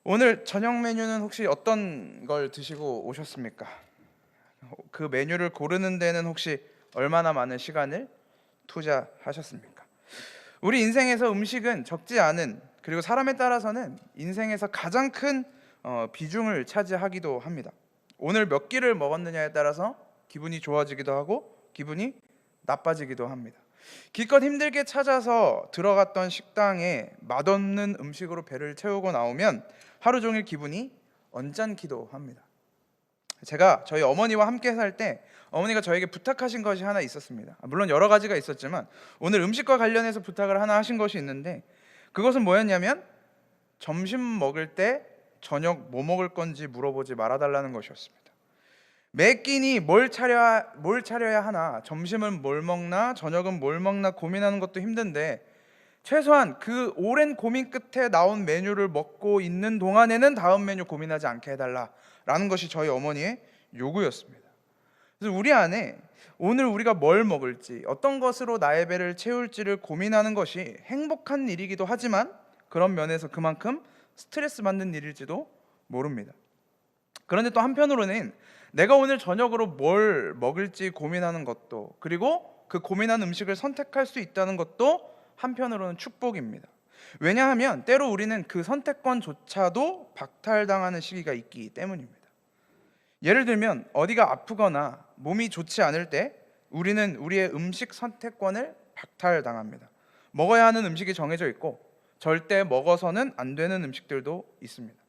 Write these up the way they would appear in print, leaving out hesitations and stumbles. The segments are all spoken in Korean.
오늘 저녁 메뉴는 혹시 어떤 걸 드시고 오셨습니까? 그 메뉴를 고르는 데는 혹시 얼마나 많은 시간을 투자하셨습니까? 우리 인생에서 음식은 적지 않은, 그리고 사람에 따라서는 인생에서 가장 큰 비중을 차지하기도 합니다. 오늘 몇 끼를 먹었느냐에 따라서 기분이 좋아지기도 하고 기분이 나빠지기도 합니다. 기껏 힘들게 찾아서 들어갔던 식당에 맛없는 음식으로 배를 채우고 나오면 하루 종일 기분이 언짢기도 합니다. 제가 저희 어머니와 함께 살 때 어머니가 저에게 부탁하신 것이 하나 있었습니다. 물론 여러 가지가 있었지만 오늘 음식과 관련해서 부탁을 하나 하신 것이 있는데, 그것은 뭐였냐면 점심 먹을 때 저녁 뭐 먹을 건지 물어보지 말아달라는 것이었습니다. 매 끼니 뭘 차려야 하나, 점심은 뭘 먹나 저녁은 뭘 먹나 고민하는 것도 힘든데 최소한 그 오랜 고민 끝에 나온 메뉴를 먹고 있는 동안에는 다음 메뉴 고민하지 않게 해달라라는 것이 저희 어머니의 요구였습니다. 그래서 우리 안에 오늘 우리가 뭘 먹을지, 어떤 것으로 나의 배를 채울지를 고민하는 것이 행복한 일이기도 하지만 그런 면에서 그만큼 스트레스 받는 일일지도 모릅니다. 그런데 또 한편으로는 내가 오늘 저녁으로 뭘 먹을지 고민하는 것도, 그리고 그 고민한 음식을 선택할 수 있다는 것도 한편으로는 축복입니다. 왜냐하면 때로 우리는 그 선택권조차도 박탈당하는 시기가 있기 때문입니다. 예를 들면 어디가 아프거나 몸이 좋지 않을 때 우리는 우리의 음식 선택권을 박탈당합니다. 먹어야 하는 음식이 정해져 있고 절대 먹어서는 안 되는 음식들도 있습니다.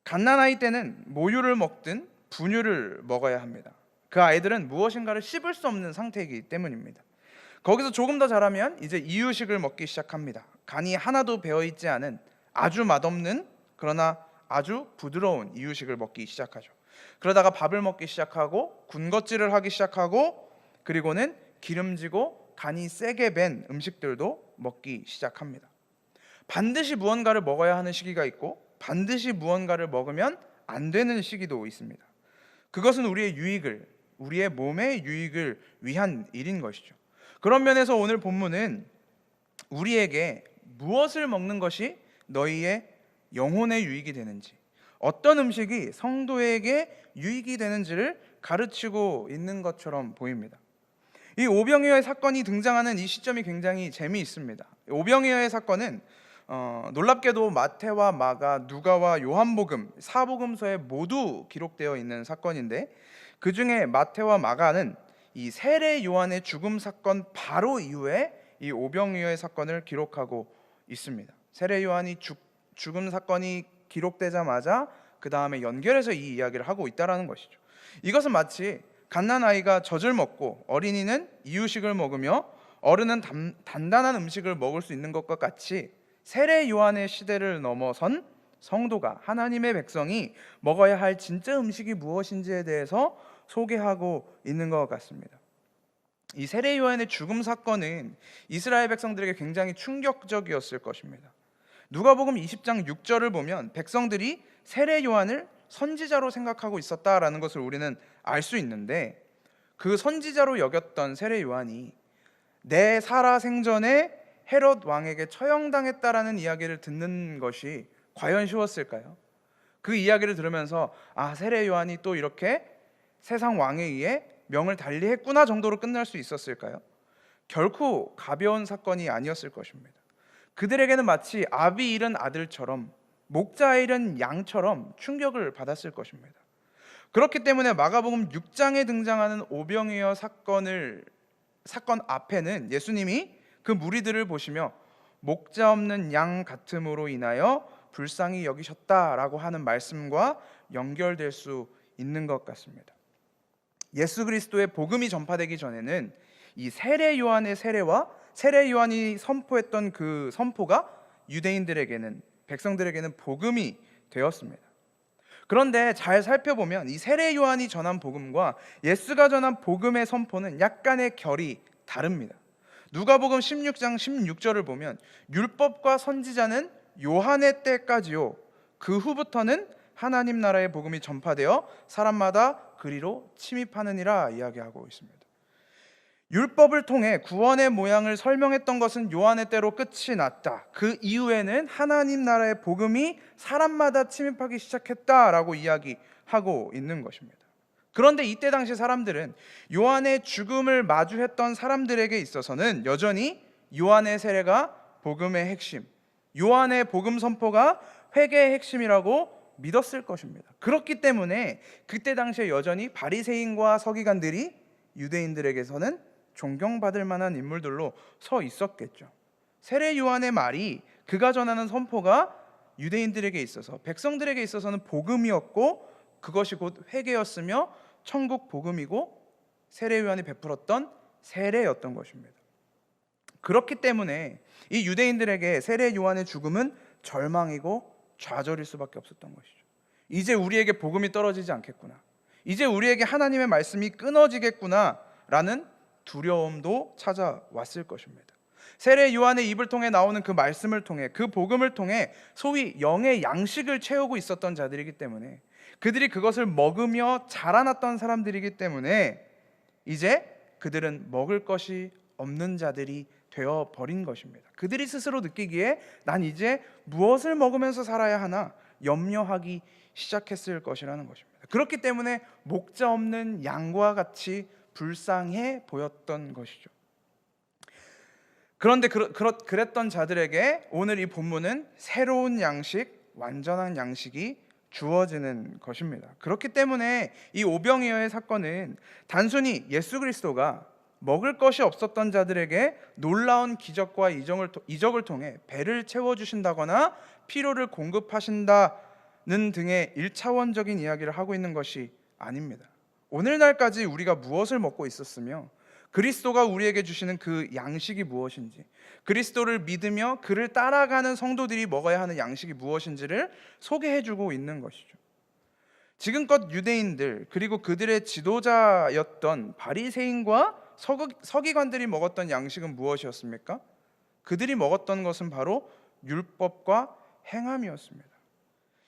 갓난아이 때는 모유를 먹든 분유를 먹어야 합니다. 그 아이들은 무엇인가를 씹을 수 없는 상태이기 때문입니다. 거기서 조금 더 자라면 이제 이유식을 먹기 시작합니다. 간이 하나도 배어있지 않은 아주 맛없는, 그러나 아주 부드러운 이유식을 먹기 시작하죠. 그러다가 밥을 먹기 시작하고 군것질을 하기 시작하고, 그리고는 기름지고 간이 세게 밴 음식들도 먹기 시작합니다. 반드시 무언가를 먹어야 하는 시기가 있고 반드시 무언가를 먹으면 안 되는 시기도 있습니다. 그것은 우리의 몸의 유익을 위한 일인 것이죠. 그런 면에서 오늘 본문은 우리에게 무엇을 먹는 것이 너희의 영혼의 유익이 되는지, 어떤 음식이 성도에게 유익이 되는지를 가르치고 있는 것처럼 보입니다. 이 오병이어의 사건이 등장하는 이 시점이 굉장히 재미있습니다. 오병이어의 사건은 놀랍게도 마태와 마가, 누가와 요한복음, 사복음서에 모두 기록되어 있는 사건인데, 그 중에 마태와 마가는 이 세례 요한의 죽음 사건 바로 이후에 이 오병이어의 사건을 기록하고 있습니다. 세례 요한이 죽음 사건이 기록되자마자 그 다음에 연결해서 이 이야기를 하고 있다라는 것이죠. 이것은 마치 갓난아이가 젖을 먹고 어린이는 이유식을 먹으며 어른은 단단한 음식을 먹을 수 있는 것과 같이 세례 요한의 시대를 넘어선 성도가, 하나님의 백성이 먹어야 할 진짜 음식이 무엇인지에 대해서 소개하고 있는 것 같습니다. 이 세례 요한의 죽음 사건은 이스라엘 백성들에게 굉장히 충격적이었을 것입니다. 누가복음 20장 6절을 보면 백성들이 세례 요한을 선지자로 생각하고 있었다라는 것을 우리는 알 수 있는데, 그 선지자로 여겼던 세례 요한이 내 살아 생전에 헤롯 왕에게 처형당했다라는 이야기를 듣는 것이 과연 쉬웠을까요? 그 이야기를 들으면서 세례 요한이 또 이렇게 세상 왕에 의해 명을 달리했구나 정도로 끝날 수 있었을까요? 결코 가벼운 사건이 아니었을 것입니다. 그들에게는 마치 아비 잃은 아들처럼, 목자 잃은 양처럼 충격을 받았을 것입니다. 그렇기 때문에 마가복음 6장에 등장하는 오병이어 사건 앞에는 예수님이 그 무리들을 보시며 목자 없는 양 같음으로 인하여 불쌍히 여기셨다라고 하는 말씀과 연결될 수 있는 것 같습니다. 예수 그리스도의 복음이 전파되기 전에는 이 세례 요한의 세례와 세례 요한이 선포했던 그 선포가 유대인들에게는, 백성들에게는 복음이 되었습니다. 그런데 잘 살펴보면 이 세례 요한이 전한 복음과 예수가 전한 복음의 선포는 약간의 결이 다릅니다. 누가복음 16장 16절을 보면 율법과 선지자는 요한의 때까지요, 그 후부터는 하나님 나라의 복음이 전파되어 사람마다 그리로 침입하느니라 이야기하고 있습니다. 율법을 통해 구원의 모양을 설명했던 것은 요한의 때로 끝이 났다. 그 이후에는 하나님 나라의 복음이 사람마다 침입하기 시작했다라고 이야기하고 있는 것입니다. 그런데 이때 당시 사람들은 요한의 죽음을 마주했던 사람들에게 있어서는 여전히 요한의 세례가 복음의 핵심, 요한의 복음 선포가 회개의 핵심이라고 믿었을 것입니다. 그렇기 때문에 그때 당시에 여전히 바리새인과 서기관들이 유대인들에게서는 존경받을 만한 인물들로 서 있었겠죠. 세례 요한의 말이, 그가 전하는 선포가 유대인들에게 있어서, 백성들에게 있어서는 복음이었고 그것이 곧 회개였으며 천국 복음이고 세례 요한이 베풀었던 세례였던 것입니다. 그렇기 때문에 이 유대인들에게 세례 요한의 죽음은 절망이고 좌절일 수밖에 없었던 것이죠. 이제 우리에게 복음이 떨어지지 않겠구나, 이제 우리에게 하나님의 말씀이 끊어지겠구나 라는 두려움도 찾아왔을 것입니다. 세례 요한의 입을 통해 나오는 그 말씀을 통해, 그 복음을 통해 소위 영의 양식을 채우고 있었던 자들이기 때문에, 그들이 그것을 먹으며 자라났던 사람들이기 때문에 이제 그들은 먹을 것이 없는 자들이 되어 버린 것입니다. 그들이 스스로 느끼기에 난 이제 무엇을 먹으면서 살아야 하나 염려하기 시작했을 것이라는 것입니다. 그렇기 때문에 목자 없는 양과 같이 불쌍해 보였던 것이죠. 그런데 그랬던 자들에게 오늘 이 본문은 새로운 양식, 완전한 양식이 주어지는 것입니다. 그렇기 때문에 이 오병이어의 사건은 단순히 예수 그리스도가 먹을 것이 없었던 자들에게 놀라운 기적과 이적을 통해 배를 채워주신다거나 필요를 공급하신다는 등의 1차원적인 이야기를 하고 있는 것이 아닙니다. 오늘날까지 우리가 무엇을 먹고 있었으며 그리스도가 우리에게 주시는 그 양식이 무엇인지, 그리스도를 믿으며 그를 따라가는 성도들이 먹어야 하는 양식이 무엇인지를 소개해주고 있는 것이죠. 지금껏 유대인들 그리고 그들의 지도자였던 바리새인과 서기관들이 먹었던 양식은 무엇이었습니까? 그들이 먹었던 것은 바로 율법과 행함이었습니다.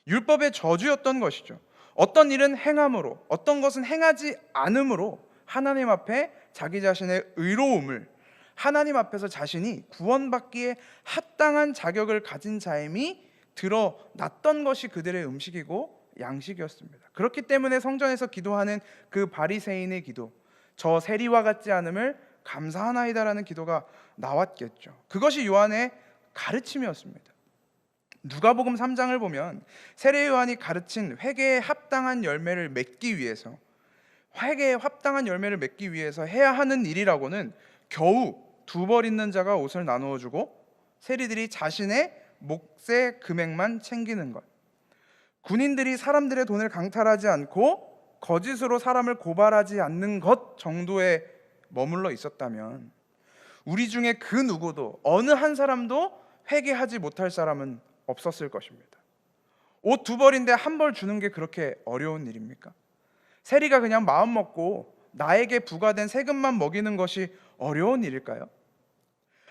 율법의 저주였던 것이죠. 어떤 일은 행함으로, 어떤 것은 행하지 않음으로 하나님 앞에 자기 자신의 의로움을, 하나님 앞에서 자신이 구원받기에 합당한 자격을 가진 자임이 드러났던 것이 그들의 음식이고 양식이었습니다. 그렇기 때문에 성전에서 기도하는 그 바리새인의 기도, 저 세리와 같지 않음을 감사하나이다라는 기도가 나왔겠죠. 그것이 요한의 가르침이었습니다. 누가복음 3장을 보면 세례 요한이 가르친 회개에 합당한 열매를 맺기 위해서, 회개에 합당한 열매를 맺기 위해서 해야 하는 일이라고는 겨우 두 벌 있는 자가 옷을 나누어 주고 세리들이 자신의 몫의 금액만 챙기는 것, 군인들이 사람들의 돈을 강탈하지 않고 거짓으로 사람을 고발하지 않는 것 정도에 머물러 있었다면, 우리 중에 그 누구도, 어느 한 사람도 회개하지 못할 사람은 없었을 것입니다. 옷 두 벌인데 한 벌 주는 게 그렇게 어려운 일입니까? 세리가 그냥 마음 먹고 나에게 부과된 세금만 먹이는 것이 어려운 일일까요?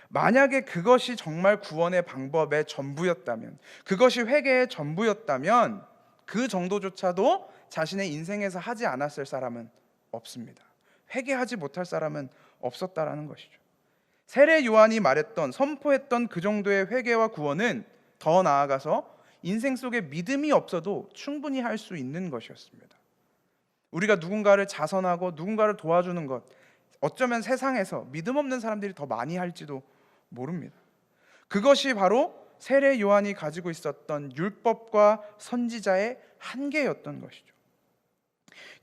만약에 그것이 정말 구원의 방법의 전부였다면, 그것이 회개의 전부였다면 그 정도조차도 자신의 인생에서 하지 않았을 사람은 없습니다. 회개하지 못할 사람은 없었다라는 것이죠. 세례 요한이 말했던, 선포했던 그 정도의 회개와 구원은 더 나아가서 인생 속에 믿음이 없어도 충분히 할 수 있는 것이었습니다. 우리가 누군가를 자선하고 누군가를 도와주는 것, 어쩌면 세상에서 믿음 없는 사람들이 더 많이 할지도 모릅니다. 그것이 바로 세례 요한이 가지고 있었던 율법과 선지자의 한계였던 것이죠.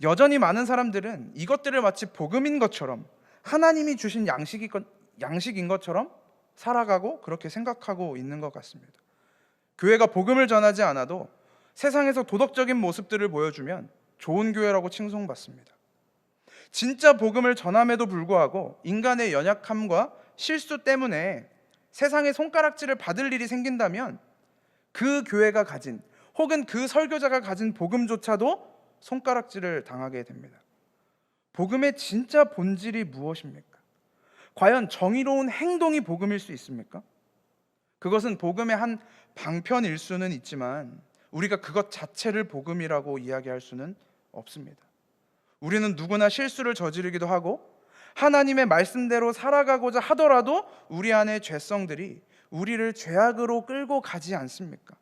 여전히 많은 사람들은 이것들을 마치 복음인 것처럼, 하나님이 주신 양식인 것처럼 살아가고 그렇게 생각하고 있는 것 같습니다. 교회가 복음을 전하지 않아도 세상에서 도덕적인 모습들을 보여주면 좋은 교회라고 칭송받습니다. 진짜 복음을 전함에도 불구하고 인간의 연약함과 실수 때문에 세상의 손가락질을 받을 일이 생긴다면 그 교회가 가진, 혹은 그 설교자가 가진 복음조차도 손가락질을 당하게 됩니다. 복음의 진짜 본질이 무엇입니까? 과연 정의로운 행동이 복음일 수 있습니까? 그것은 복음의 한 방편일 수는 있지만 우리가 그것 자체를 복음이라고 이야기할 수는 없습니다. 우리는 누구나 실수를 저지르기도 하고 하나님의 말씀대로 살아가고자 하더라도 우리 안의 죄성들이 우리를 죄악으로 끌고 가지 않습니까?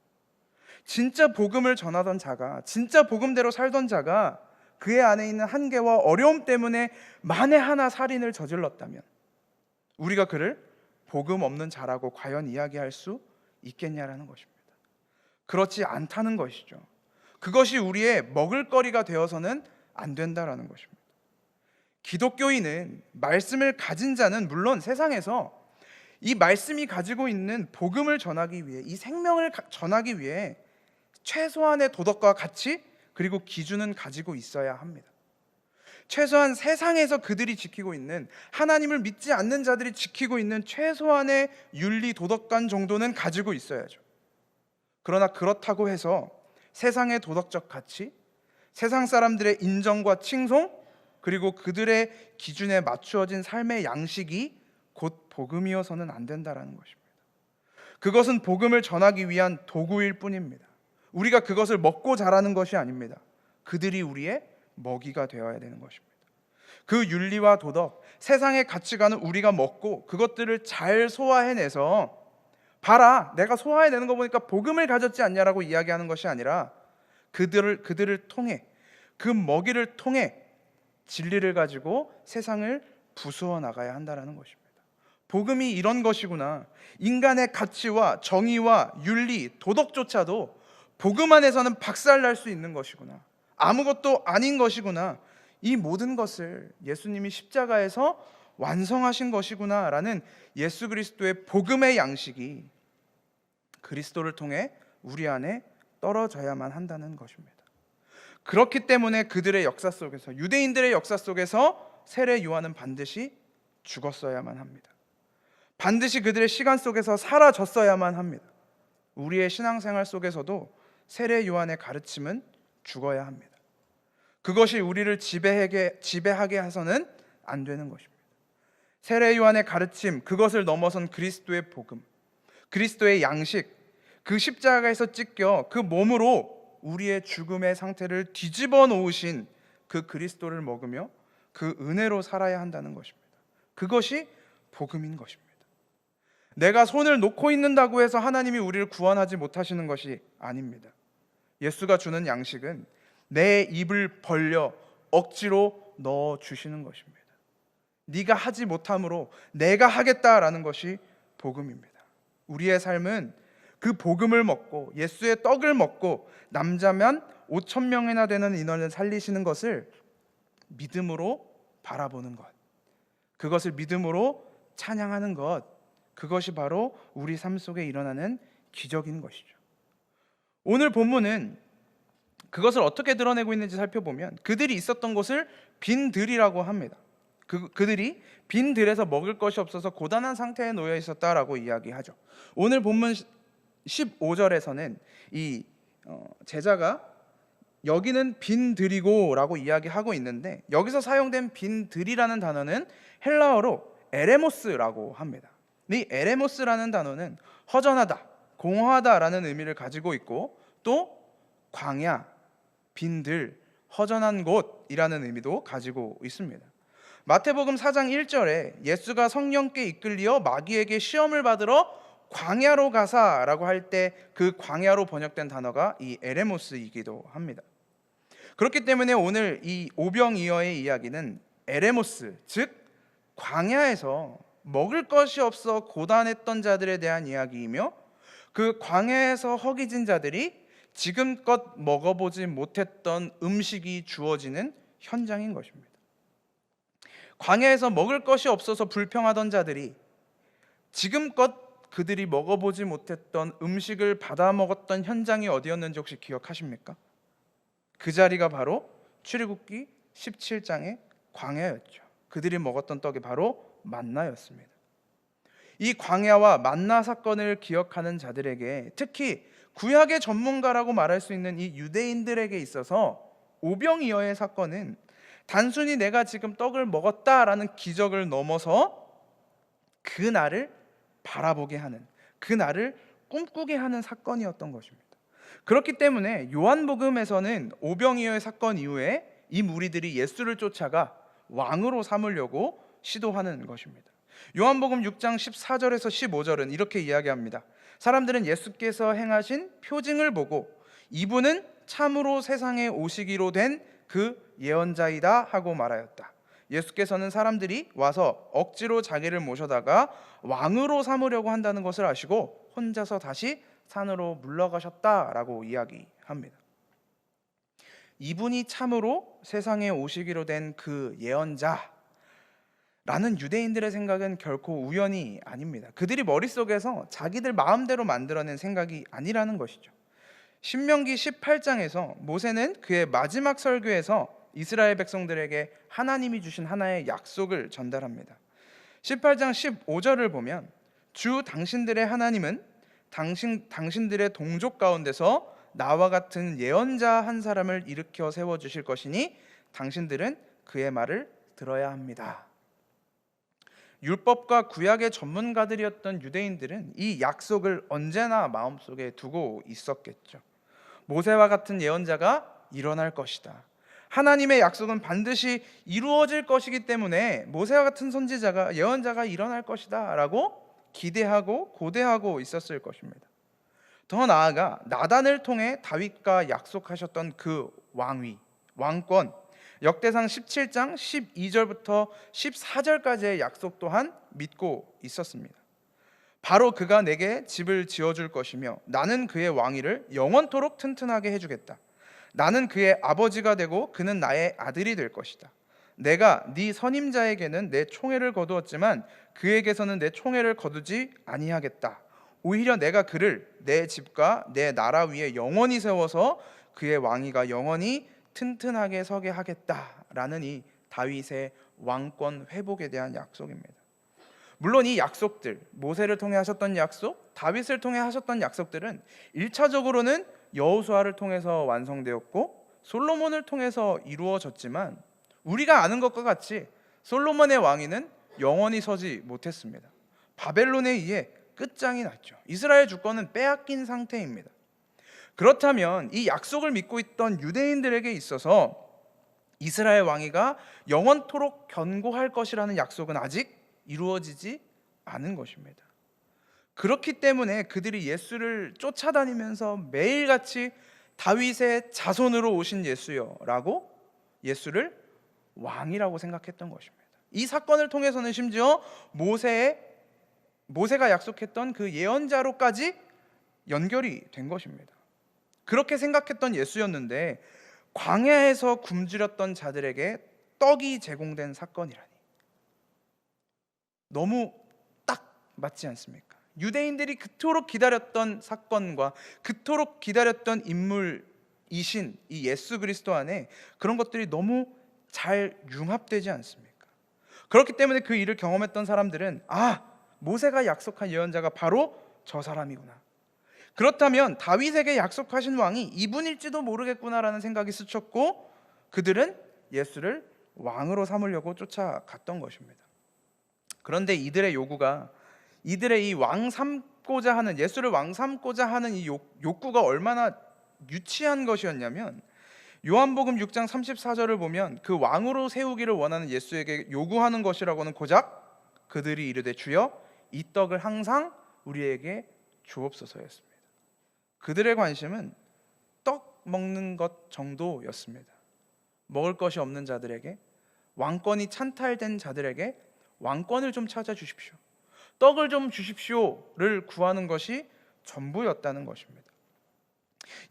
진짜 복음을 전하던 자가, 진짜 복음대로 살던 자가 그의 안에 있는 한계와 어려움 때문에 만에 하나 살인을 저질렀다면 우리가 그를 복음 없는 자라고 과연 이야기할 수 있겠냐라는 것입니다. 그렇지 않다는 것이죠. 그것이 우리의 먹을거리가 되어서는 안 된다라는 것입니다. 기독교인은, 말씀을 가진 자는 물론 세상에서 이 말씀이 가지고 있는 복음을 전하기 위해, 이 생명을 전하기 위해 최소한의 도덕과 가치 그리고 기준은 가지고 있어야 합니다. 최소한 세상에서 그들이 지키고 있는, 하나님을 믿지 않는 자들이 지키고 있는 최소한의 윤리 도덕관 정도는 가지고 있어야죠. 그러나 그렇다고 해서 세상의 도덕적 가치, 세상 사람들의 인정과 칭송, 그리고 그들의 기준에 맞추어진 삶의 양식이 곧 복음이어서는 안 된다라는 것입니다. 그것은 복음을 전하기 위한 도구일 뿐입니다. 우리가 그것을 먹고 자라는 것이 아닙니다. 그들이 우리의 먹이가 되어야 되는 것입니다. 그 윤리와 도덕, 세상의 가치관은 우리가 먹고 그것들을 잘 소화해내서 봐라, 내가 소화해내는 거 보니까 복음을 가졌지 않냐라고 이야기하는 것이 아니라 그들을 통해, 그 먹이를 통해 진리를 가지고 세상을 부수어 나가야 한다는 것입니다. 복음이 이런 것이구나. 인간의 가치와 정의와 윤리, 도덕조차도 복음 안에서는 박살날 수 있는 것이구나. 아무것도 아닌 것이구나. 이 모든 것을 예수님이 십자가에서 완성하신 것이구나 라는 예수 그리스도의 복음의 양식이 그리스도를 통해 우리 안에 떨어져야만 한다는 것입니다. 그렇기 때문에 그들의 역사 속에서, 유대인들의 역사 속에서 세례 요한은 반드시 죽었어야만 합니다. 반드시 그들의 시간 속에서 사라졌어야만 합니다. 우리의 신앙생활 속에서도 세례 요한의 가르침은 죽어야 합니다. 그것이 우리를 지배하게 해서는 안 되는 것입니다. 세례 요한의 가르침, 그것을 넘어선 그리스도의 복음, 그리스도의 양식, 그 십자가에서 찢겨 그 몸으로 우리의 죽음의 상태를 뒤집어 놓으신 그 그리스도를 먹으며 그 은혜로 살아야 한다는 것입니다. 그것이 복음인 것입니다. 내가 손을 놓고 있는다고 해서 하나님이 우리를 구원하지 못하시는 것이 아닙니다. 예수가 주는 양식은 내 입을 벌려 억지로 넣어 주시는 것입니다. 네가 하지 못함으로 내가 하겠다라는 것이 복음입니다. 우리의 삶은 그 복음을 먹고 예수의 떡을 먹고 남자면 5,000명이나 되는 인원을 살리시는 것을 믿음으로 바라보는 것, 그것을 믿음으로 찬양하는 것, 그것이 바로 우리 삶 속에 일어나는 기적인 것이죠. 오늘 본문은 그것을 어떻게 드러내고 있는지 살펴보면 그들이 있었던 곳을 빈 들이라고 합니다. 그들이 빈 들에서 먹을 것이 없어서 고단한 상태에 놓여 있었다라고 이야기하죠. 오늘 본문 15절에서는 이 제자가 여기는 빈 들이고 라고 이야기하고 있는데, 여기서 사용된 빈 들이라는 단어는 헬라어로 에레모스라고 합니다. 이 에레모스라는 단어는 허전하다, 공허하다라는 의미를 가지고 있고, 또 광야, 빈들, 허전한 곳이라는 의미도 가지고 있습니다. 마태복음 4장 1절에 예수가 성령께 이끌리어 마귀에게 시험을 받으러 광야로 가사라고 할 때 그 광야로 번역된 단어가 이 에레모스이기도 합니다. 그렇기 때문에 오늘 이 오병이어의 이야기는 에레모스, 즉 광야에서 먹을 것이 없어 고단했던 자들에 대한 이야기이며, 그 광야에서 허기진 자들이 지금껏 먹어보지 못했던 음식이 주어지는 현장인 것입니다. 광야에서 먹을 것이 없어서 불평하던 자들이 지금껏 그들이 먹어보지 못했던 음식을 받아 먹었던 현장이 어디였는지 혹시 기억하십니까? 그 자리가 바로 출애굽기 17장의 광야였죠. 그들이 먹었던 떡이 바로 만나였습니다. 이 광야와 만나 사건을 기억하는 자들에게, 특히 구약의 전문가라고 말할 수 있는 이 유대인들에게 있어서 오병이어의 사건은 단순히 내가 지금 떡을 먹었다라는 기적을 넘어서 그 날을 바라보게 하는, 그 날을 꿈꾸게 하는 사건이었던 것입니다. 그렇기 때문에 요한복음에서는 오병이어의 사건 이후에 이 무리들이 예수를 쫓아가 왕으로 삼으려고 시도하는 것입니다. 요한복음 6장 14절에서 15절은 이렇게 이야기합니다. 사람들은 예수께서 행하신 표징을 보고 이분은 참으로 세상에 오시기로 된 그 예언자이다 하고 말하였다. 예수께서는 사람들이 와서 억지로 자기를 모셔다가 왕으로 삼으려고 한다는 것을 아시고 혼자서 다시 산으로 물러가셨다라고 이야기합니다. 이분이 참으로 세상에 오시기로 된 그 예언자라는 유대인들의 생각은 결코 우연이 아닙니다. 그들이 머릿속에서 자기들 마음대로 만들어낸 생각이 아니라는 것이죠. 신명기 18장에서 모세는 그의 마지막 설교에서 이스라엘 백성들에게 하나님이 주신 하나의 약속을 전달합니다. 18장 15절을 보면 주 당신들의 하나님은 당신들의 동족 가운데서 나와 같은 예언자 한 사람을 일으켜 세워주실 것이니 당신들은 그의 말을 들어야 합니다. 율법과 구약의 전문가들이었던 유대인들은 이 약속을 언제나 마음속에 두고 있었겠죠. 모세와 같은 예언자가 일어날 것이다. 하나님의 약속은 반드시 이루어질 것이기 때문에 모세와 같은 선지자가 예언자가 일어날 것이다 라고 기대하고 고대하고 있었을 것입니다. 더 나아가 나단을 통해 다윗과 약속하셨던 그 왕위, 왕권, 역대상 17장 12절부터 14절까지의 약속 또한 믿고 있었습니다. 바로 그가 내게 집을 지어줄 것이며 나는 그의 왕위를 영원토록 튼튼하게 해주겠다. 나는 그의 아버지가 되고 그는 나의 아들이 될 것이다. 내가 네 선임자에게는 내 총애를 거두었지만 그에게서는 내 총애를 거두지 아니하겠다. 오히려 내가 그를 내 집과 내 나라 위에 영원히 세워서 그의 왕위가 영원히 튼튼하게 서게 하겠다라는 이 다윗의 왕권 회복에 대한 약속입니다. 물론 이 약속들, 모세를 통해 하셨던 약속, 다윗을 통해 하셨던 약속들은 1차적으로는 여호수아를 통해서 완성되었고 솔로몬을 통해서 이루어졌지만 우리가 아는 것과 같이 솔로몬의 왕위는 영원히 서지 못했습니다. 바벨론에 의해 끝장이 났죠. 이스라엘 주권은 빼앗긴 상태입니다. 그렇다면 이 약속을 믿고 있던 유대인들에게 있어서 이스라엘 왕위가 영원토록 견고할 것이라는 약속은 아직 이루어지지 않은 것입니다. 그렇기 때문에 그들이 예수를 쫓아다니면서 매일같이 다윗의 자손으로 오신 예수여 라고 예수를 왕이라고 생각했던 것입니다. 이 사건을 통해서는 심지어 모세가 약속했던 그 예언자로까지 연결이 된 것입니다. 그렇게 생각했던 예수였는데 광야에서 굶주렸던 자들에게 떡이 제공된 사건이라니 너무 딱 맞지 않습니까? 유대인들이 그토록 기다렸던 사건과 그토록 기다렸던 인물이신 이 예수 그리스도 안에 그런 것들이 너무 잘 융합되지 않습니까? 그렇기 때문에 그 일을 경험했던 사람들은 모세가 약속한 예언자가 바로 저 사람이구나. 그렇다면 다윗에게 약속하신 왕이 이분일지도 모르겠구나라는 생각이 스쳤고 그들은 예수를 왕으로 삼으려고 쫓아갔던 것입니다. 그런데 이들의 요구가 이들의 이 왕 삼고자 하는 예수를 왕 삼고자 하는 이 욕구가 얼마나 유치한 것이었냐면 요한복음 6장 34절을 보면 그 왕으로 세우기를 원하는 예수에게 요구하는 것이라고는 고작 그들이 이르되 주여 이 떡을 항상 우리에게 주옵소서였습니다. 그들의 관심은 떡 먹는 것 정도였습니다. 먹을 것이 없는 자들에게, 왕권이 찬탈된 자들에게 왕권을 좀 찾아주십시오, 떡을 좀 주십시오를 구하는 것이 전부였다는 것입니다.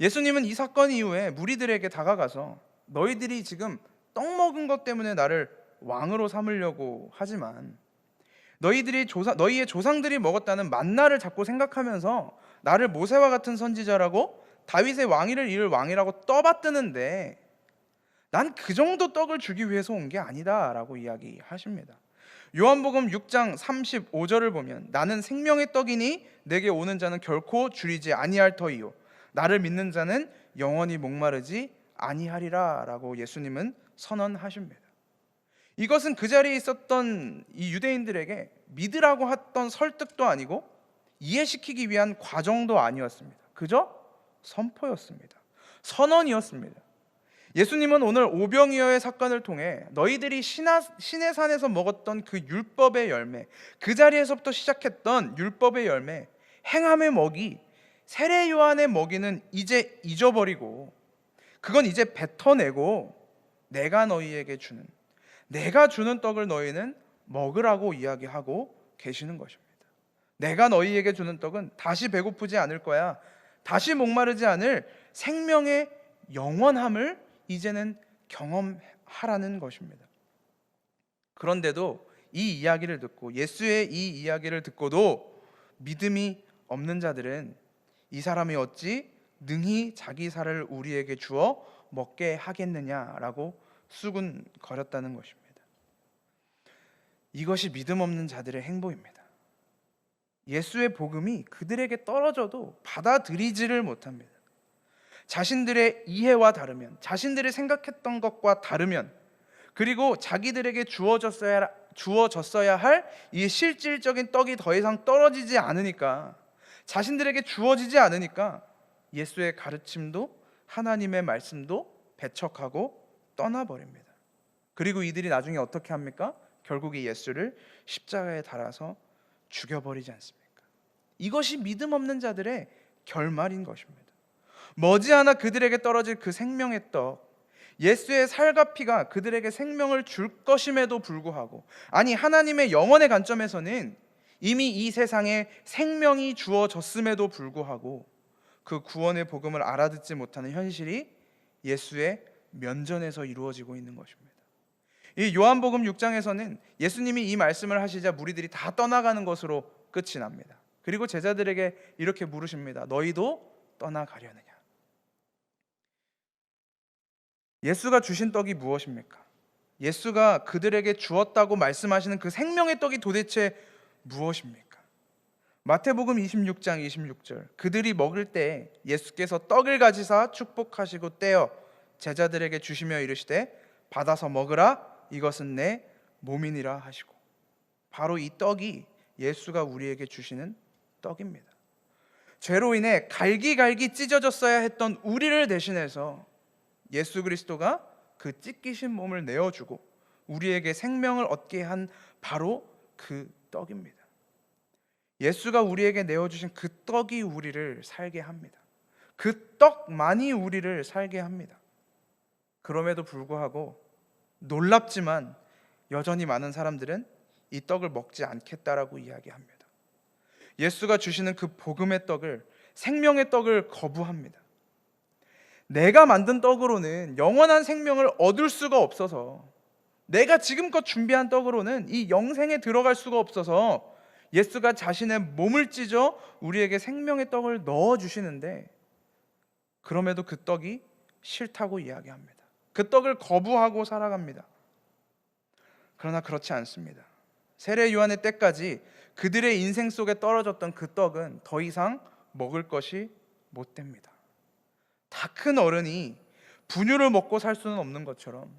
예수님은 이 사건 이후에 무리들에게 다가가서 너희들이 지금 떡 먹은 것 때문에 나를 왕으로 삼으려고 하지만 너희의 조상들이 먹었다는 만나를 자꾸 생각하면서 나를 모세와 같은 선지자라고 다윗의 왕위를 이을 왕이라고 떠받드는데 난 그 정도 떡을 주기 위해서 온 게 아니다 라고 이야기하십니다. 요한복음 6장 35절을 보면 나는 생명의 떡이니 내게 오는 자는 결코 줄이지 아니할 터이요 나를 믿는 자는 영원히 목마르지 아니하리라 라고 예수님은 선언하십니다. 이것은 그 자리에 있었던 이 유대인들에게 믿으라고 했던 설득도 아니고 이해시키기 위한 과정도 아니었습니다. 그저 선포였습니다. 선언이었습니다. 예수님은 오늘 오병이어의 사건을 통해 너희들이 신의 산에서 먹었던 그 율법의 열매, 그 자리에서부터 시작했던 율법의 열매, 행함의 먹이, 세례 요한의 먹이는 이제 잊어버리고 그건 이제 뱉어내고 내가 주는 떡을 너희는 먹으라고 이야기하고 계시는 것입니다. 내가 너희에게 주는 떡은 다시 배고프지 않을 거야. 다시 목마르지 않을 생명의 영원함을 이제는 경험하라는 것입니다. 그런데도 이 이야기를 듣고 예수의 이 이야기를 듣고도 믿음이 없는 자들은 이 사람이 어찌 능히 자기 살을 우리에게 주어 먹게 하겠느냐라고 수군거렸다는 것입니다. 이것이 믿음 없는 자들의 행보입니다. 예수의 복음이 그들에게 떨어져도 받아들이지를 못합니다. 자신들의 이해와 다르면, 자신들이 생각했던 것과 다르면, 그리고 자기들에게 주어졌어야 할 이 실질적인 떡이 더 이상 떨어지지 않으니까, 자신들에게 주어지지 않으니까 예수의 가르침도 하나님의 말씀도 배척하고 떠나버립니다. 그리고 이들이 나중에 어떻게 합니까? 결국 이 예수를 십자가에 달아서 죽여버리지 않습니까? 이것이 믿음 없는 자들의 결말인 것입니다. 머지않아 그들에게 떨어질 그 생명의 떡, 예수의 살과 피가 그들에게 생명을 줄 것임에도 불구하고, 아니 하나님의 영원의 관점에서는 이미 이 세상에 생명이 주어졌음에도 불구하고 그 구원의 복음을 알아듣지 못하는 현실이 예수의 면전에서 이루어지고 있는 것입니다. 이 요한복음 6장에서는 예수님이 이 말씀을 하시자 무리들이 다 떠나가는 것으로 끝이 납니다. 그리고 제자들에게 이렇게 물으십니다. 너희도 떠나가려느냐? 예수가 주신 떡이 무엇입니까? 예수가 그들에게 주었다고 말씀하시는 그 생명의 떡이 도대체 무엇입니까? 마태복음 26장 26절, 그들이 먹을 때 예수께서 떡을 가지사 축복하시고 떼어 제자들에게 주시며 이르시되 받아서 먹으라, 이것은 내 몸이니라 하시고, 바로 이 떡이 예수가 우리에게 주시는 떡입니다. 죄로 인해 갈기갈기 찢어졌어야 했던 우리를 대신해서 예수 그리스도가 그 찢기신 몸을 내어주고 우리에게 생명을 얻게 한 바로 그 떡입니다. 예수가 우리에게 내어주신 그 떡이 우리를 살게 합니다. 그 떡만이 우리를 살게 합니다. 그럼에도 불구하고 놀랍지만 여전히 많은 사람들은 이 떡을 먹지 않겠다라고 이야기합니다. 예수가 주시는 그 복음의 떡을, 생명의 떡을 거부합니다. 내가 만든 떡으로는 영원한 생명을 얻을 수가 없어서, 내가 지금껏 준비한 떡으로는 이 영생에 들어갈 수가 없어서 예수가 자신의 몸을 찢어 우리에게 생명의 떡을 넣어주시는데, 그럼에도 그 떡이 싫다고 이야기합니다. 그 떡을 거부하고 살아갑니다. 그러나 그렇지 않습니다. 세례 요한의 때까지 그들의 인생 속에 떨어졌던 그 떡은 더 이상 먹을 것이 못 됩니다. 다 큰 어른이 분유를 먹고 살 수는 없는 것처럼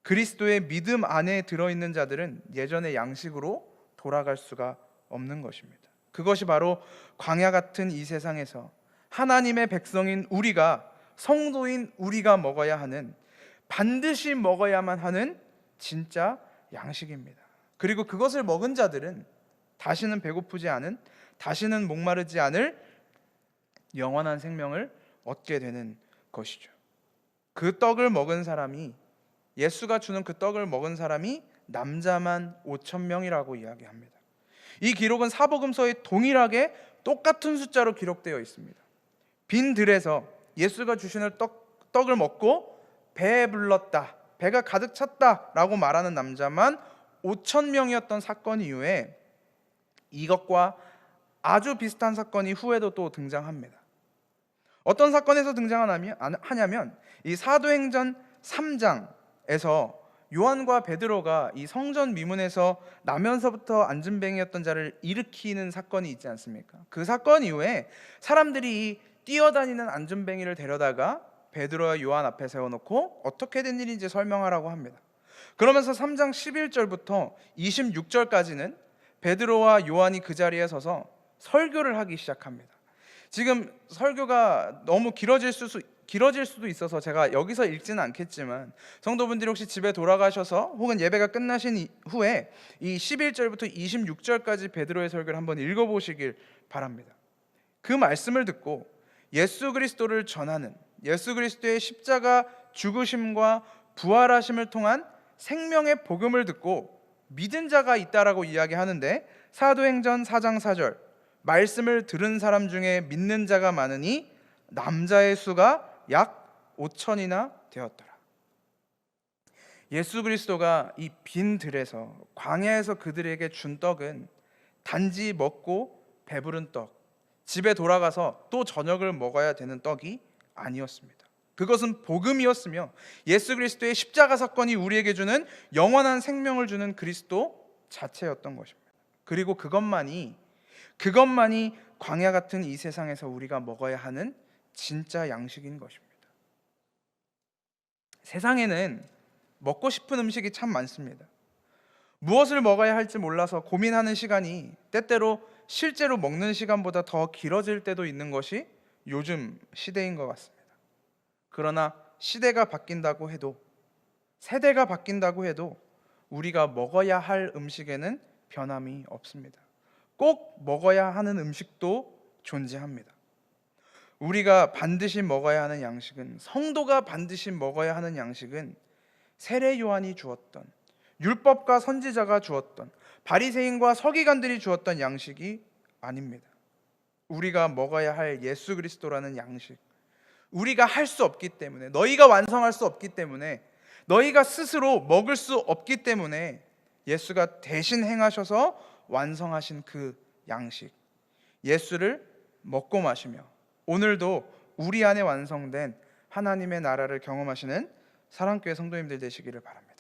그리스도의 믿음 안에 들어있는 자들은 예전의 양식으로 돌아갈 수가 없는 것입니다. 그것이 바로 광야 같은 이 세상에서 하나님의 백성인 우리가, 성도인 우리가 먹어야 하는, 반드시 먹어야만 하는 진짜 양식입니다. 그리고 그것을 먹은 자들은 다시는 배고프지 않은, 다시는 목마르지 않을 영원한 생명을 얻게 되는 것이죠. 그 떡을 먹은 사람이, 예수가 주는 그 떡을 먹은 사람이 남자만 5,000명이라고 이야기합니다. 이 기록은 사복음서에 동일하게 똑같은 숫자로 기록되어 있습니다. 빈 들에서 예수가 주시는 떡을 먹고 배에 불렀다, 배가 가득 찼다라고 말하는 남자만 5,000명이었던 사건 이후에 이것과 아주 비슷한 사건이 후에도 또 등장합니다. 어떤 사건에서 등장하냐면 이 사도행전 3장에서 요한과 베드로가 이 성전 미문에서 나면서부터 안진뱅이였던 자를 일으키는 사건이 있지 않습니까? 그 사건 이후에 사람들이 이 뛰어다니는 안진뱅이를 데려다가 베드로와 요한 앞에 세워놓고 어떻게 된 일인지 설명하라고 합니다. 그러면서 3장 11절부터 26절까지는 베드로와 요한이 그 자리에 서서 설교를 하기 시작합니다. 지금 설교가 너무 길어질 수도 있어서 제가 여기서 읽지는 않겠지만, 성도분들이 혹시 집에 돌아가셔서 혹은 예배가 끝나신 후에 이 11절부터 26절까지 베드로의 설교를 한번 읽어보시길 바랍니다. 그 말씀을 듣고 예수 그리스도를 전하는, 예수 그리스도의 십자가 죽으심과 부활하심을 통한 생명의 복음을 듣고 믿은 자가 있다라고 이야기하는데, 사도행전 4장 4절, 말씀을 들은 사람 중에 믿는 자가 많으니 남자의 수가 약 5천이나 되었더라. 예수 그리스도가 이 빈 들에서, 광야에서 그들에게 준 떡은 단지 먹고 배부른 떡, 집에 돌아가서 또 저녁을 먹어야 되는 떡이 아니었습니다. 그것은 복음이었으며 예수 그리스도의 십자가 사건이 우리에게 주는 영원한 생명을 주는 그리스도 자체였던 것입니다. 그리고 그것만이 광야 같은 이 세상에서 우리가 먹어야 하는 진짜 양식인 것입니다. 세상에는 먹고 싶은 음식이 참 많습니다. 무엇을 먹어야 할지 몰라서 고민하는 시간이 때때로 실제로 먹는 시간보다 더 길어질 때도 있는 것이 요즘 시대인 것 같습니다. 그러나 시대가 바뀐다고 해도, 세대가 바뀐다고 해도 우리가 먹어야 할 음식에는 변함이 없습니다. 꼭 먹어야 하는 음식도 존재합니다. 우리가 반드시 먹어야 하는 양식은, 성도가 반드시 먹어야 하는 양식은 세례 요한이 주었던, 율법과 선지자가 주었던, 바리새인과 서기관들이 주었던 양식이 아닙니다. 우리가 먹어야 할 예수 그리스도라는 양식, 우리가 할 수 없기 때문에, 너희가 완성할 수 없기 때문에, 너희가 스스로 먹을 수 없기 때문에 예수가 대신 행하셔서 완성하신 그 양식, 예수를 먹고 마시며 오늘도 우리 안에 완성된 하나님의 나라를 경험하시는 사랑교회 성도님들 되시기를 바랍니다.